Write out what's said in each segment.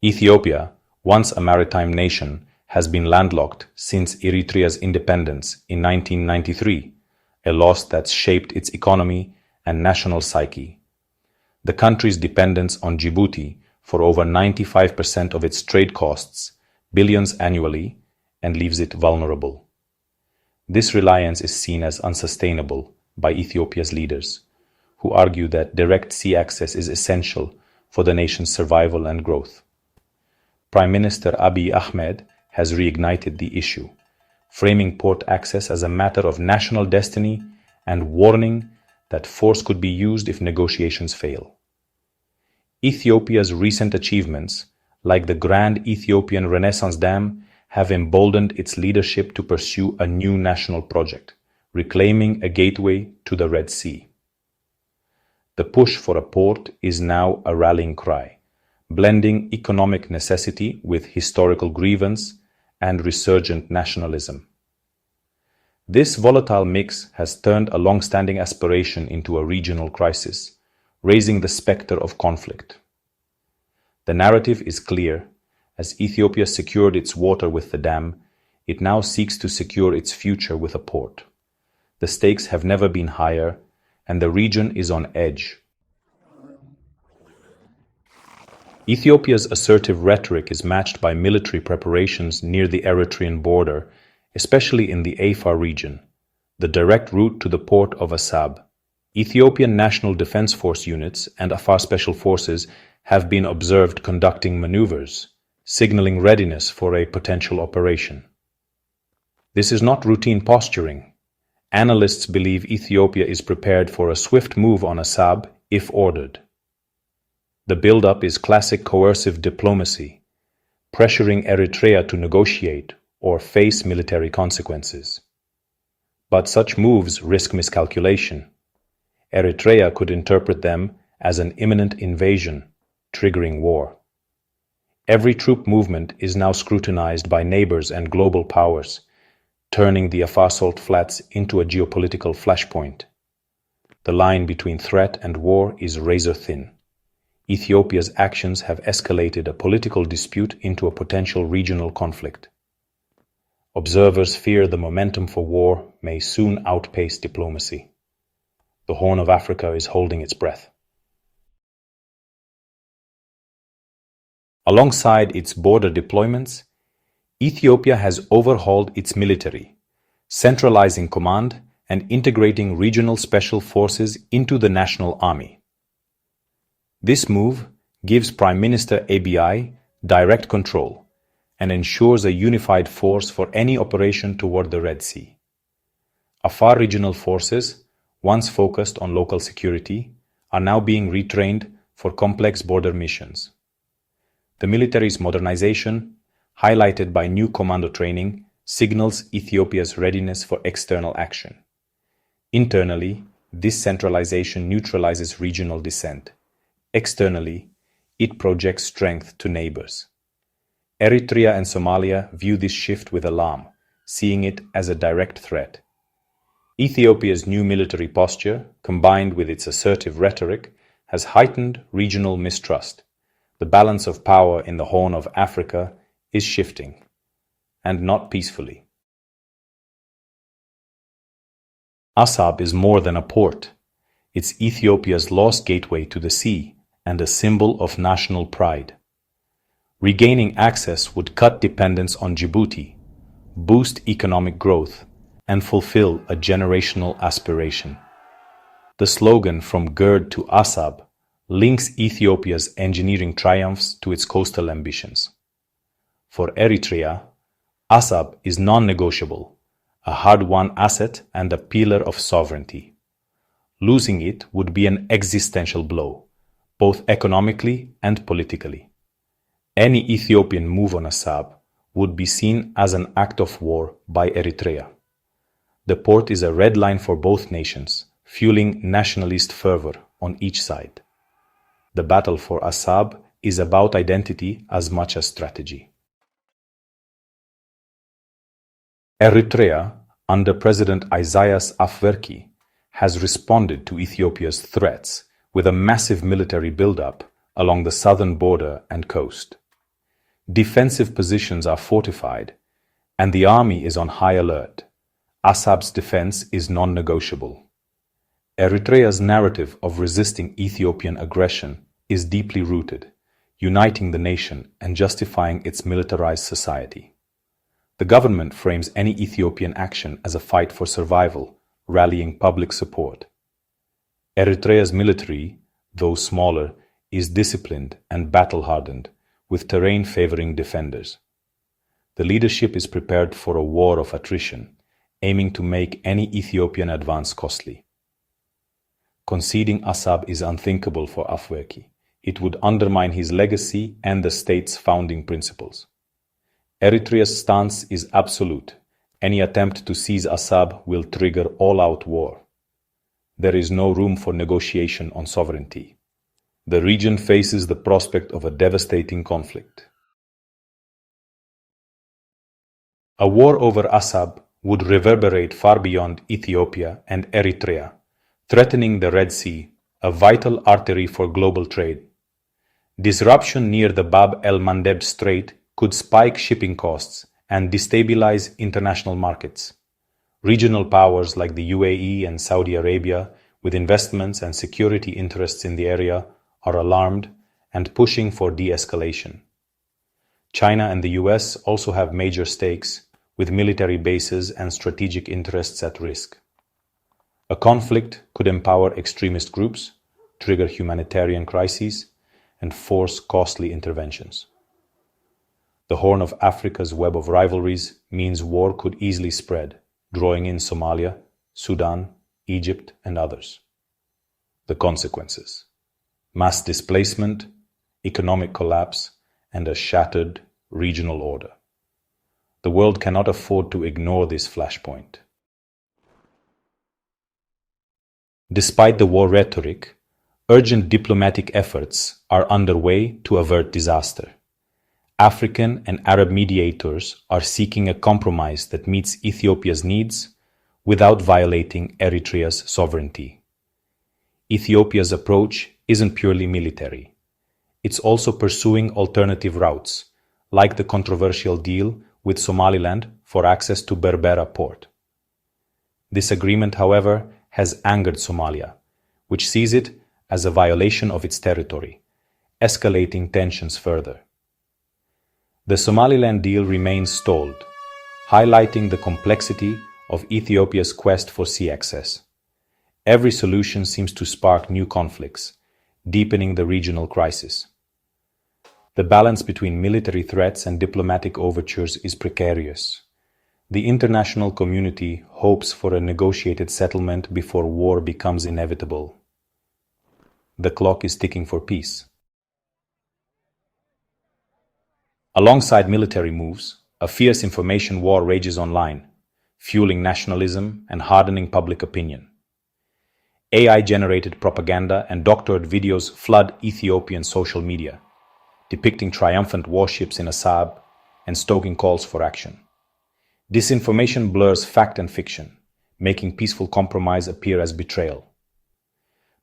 Ethiopia, once a maritime nation, has been landlocked since Eritrea's independence in 1993, a loss that's shaped its economy and national psyche. The country's dependence on Djibouti for over 95% of its trade costs billions annually and leaves it vulnerable. This reliance is seen as unsustainable by Ethiopia's leaders, who argue that direct sea access is essential for the nation's survival and growth. Prime Minister Abiy Ahmed has reignited the issue, framing port access as a matter of national destiny and warning that force could be used if negotiations fail. Ethiopia's recent achievements, like the Grand Ethiopian Renaissance Dam, have emboldened its leadership to pursue a new national project, reclaiming a gateway to the Red Sea. The push for a port is now a rallying cry, blending economic necessity with historical grievance and resurgent nationalism. This volatile mix has turned a long-standing aspiration into a regional crisis, raising the specter of conflict. The narrative is clear. As Ethiopia secured its water with the dam, it now seeks to secure its future with a port. The stakes have never been higher, and the region is on edge. Ethiopia's assertive rhetoric is matched by military preparations near the Eritrean border, especially in the Afar region, the direct route to the port of Assab. Ethiopian National Defense Force units and Afar Special Forces have been observed conducting maneuvers, signaling readiness for a potential operation. This is not routine posturing. Analysts believe Ethiopia is prepared for a swift move on Assab if ordered. The build-up is classic coercive diplomacy, pressuring Eritrea to negotiate or face military consequences. But such moves risk miscalculation. Eritrea could interpret them as an imminent invasion, triggering war. Every troop movement is now scrutinized by neighbors and global powers, turning the Afar salt flats into a geopolitical flashpoint. The line between threat and war is razor-thin. Ethiopia's actions have escalated a political dispute into a potential regional conflict. Observers fear the momentum for war may soon outpace diplomacy. The Horn of Africa is holding its breath. Alongside its border deployments, Ethiopia has overhauled its military, centralizing command and integrating regional special forces into the national army. This move gives Prime Minister Abiy direct control and ensures a unified force for any operation toward the Red Sea. Afar regional forces, once focused on local security, are now being retrained for complex border missions. The military's modernization, highlighted by new commando training, signals Ethiopia's readiness for external action. Internally, this centralization neutralizes regional dissent. Externally, it projects strength to neighbors. Eritrea and Somalia view this shift with alarm, seeing it as a direct threat. Ethiopia's new military posture, combined with its assertive rhetoric, has heightened regional mistrust. The balance of power in the Horn of Africa is shifting, and not peacefully. Assab is more than a port. It's Ethiopia's lost gateway to the sea and a symbol of national pride. Regaining access would cut dependence on Djibouti, boost economic growth, and fulfill a generational aspiration. The slogan "From Gerd to Assab" links Ethiopia's engineering triumphs to its coastal ambitions. For Eritrea, Assab is non-negotiable, a hard-won asset and a pillar of sovereignty. Losing it would be an existential blow, both economically and politically. Any Ethiopian move on Assab would be seen as an act of war by Eritrea. The port is a red line for both nations, fueling nationalist fervor on each side. The battle for Assab is about identity as much as strategy. Eritrea, under President Isaias Afwerki, has responded to Ethiopia's threats with a massive military buildup along the southern border and coast. Defensive positions are fortified, and the army is on high alert. Assab's defense is non-negotiable. Eritrea's narrative of resisting Ethiopian aggression is deeply rooted, uniting the nation and justifying its militarized society. The government frames any Ethiopian action as a fight for survival, rallying public support. Eritrea's military, though smaller, is disciplined and battle-hardened, with terrain favoring defenders. The leadership is prepared for a war of attrition, aiming to make any Ethiopian advance costly. Conceding Assab is unthinkable for Afwerki. It would undermine his legacy and the state's founding principles. Eritrea's stance is absolute. Any attempt to seize Assab will trigger all-out war. There is no room for negotiation on sovereignty. The region faces the prospect of a devastating conflict. A war over Assab would reverberate far beyond Ethiopia and Eritrea, threatening the Red Sea, a vital artery for global trade. Disruption near the Bab el-Mandeb Strait could spike shipping costs and destabilize international markets. Regional powers like the UAE and Saudi Arabia, with investments and security interests in the area, are alarmed and pushing for de-escalation. China and the US also have major stakes, with military bases and strategic interests at risk. A conflict could empower extremist groups, trigger humanitarian crises, and force costly interventions. The Horn of Africa's web of rivalries means war could easily spread, drawing in Somalia, Sudan, Egypt, and others. The consequences: mass displacement, economic collapse, and a shattered regional order. The world cannot afford to ignore this flashpoint. Despite the war rhetoric, urgent diplomatic efforts are underway to avert disaster. African and Arab mediators are seeking a compromise that meets Ethiopia's needs without violating Eritrea's sovereignty. Ethiopia's approach isn't purely military. It's also pursuing alternative routes, like the controversial deal with Somaliland for access to Berbera port. This agreement, however, has angered Somalia, which sees it as a violation of its territory, escalating tensions further. The Somaliland deal remains stalled, highlighting the complexity of Ethiopia's quest for sea access. Every solution seems to spark new conflicts, deepening the regional crisis. The balance between military threats and diplomatic overtures is precarious. The international community hopes for a negotiated settlement before war becomes inevitable. The clock is ticking for peace. Alongside military moves, a fierce information war rages online, fueling nationalism and hardening public opinion. AI-generated propaganda and doctored videos flood Ethiopian social media, depicting triumphant warships in Assab and stoking calls for action. Disinformation blurs fact and fiction, making peaceful compromise appear as betrayal.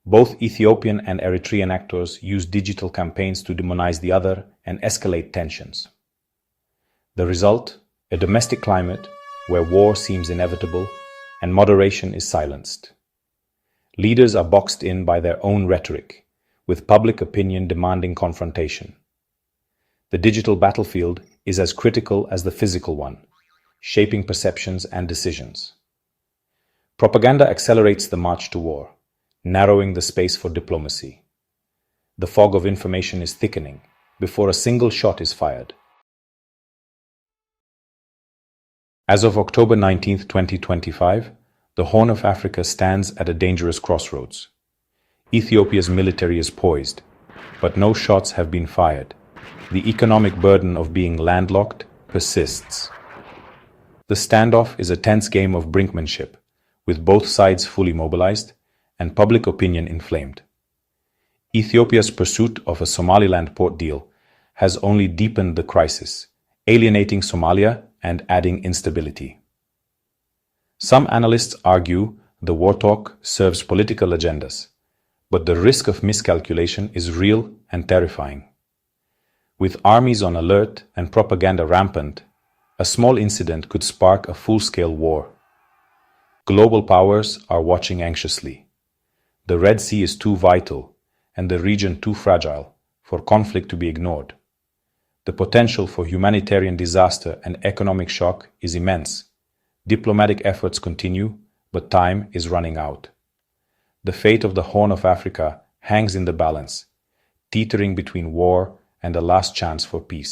Both Ethiopian and Eritrean actors use digital campaigns to demonize the other and escalate tensions. The result: a domestic climate where war seems inevitable and moderation is silenced. Leaders are boxed in by their own rhetoric, with public opinion demanding confrontation. The digital battlefield is as critical as the physical one, shaping perceptions and decisions. Propaganda accelerates the march to war, narrowing the space for diplomacy. The fog of information is thickening before a single shot is fired. As of October 19, 2025, the Horn of Africa stands at a dangerous crossroads. Ethiopia's military is poised, but no shots have been fired. The economic burden of being landlocked persists. The standoff is a tense game of brinkmanship, with both sides fully mobilized and public opinion inflamed. Ethiopia's pursuit of a Somaliland port deal has only deepened the crisis, alienating Somalia and adding instability. Some analysts argue the war talk serves political agendas, but the risk of miscalculation is real and terrifying. With armies on alert and propaganda rampant, a small incident could spark a full-scale war. Global powers are watching anxiously. The Red Sea is too vital and the region too fragile for conflict to be ignored. The potential for humanitarian disaster and economic shock is immense. Diplomatic efforts continue, but time is running out. The fate of the Horn of Africa hangs in the balance, teetering between war and a last chance for peace.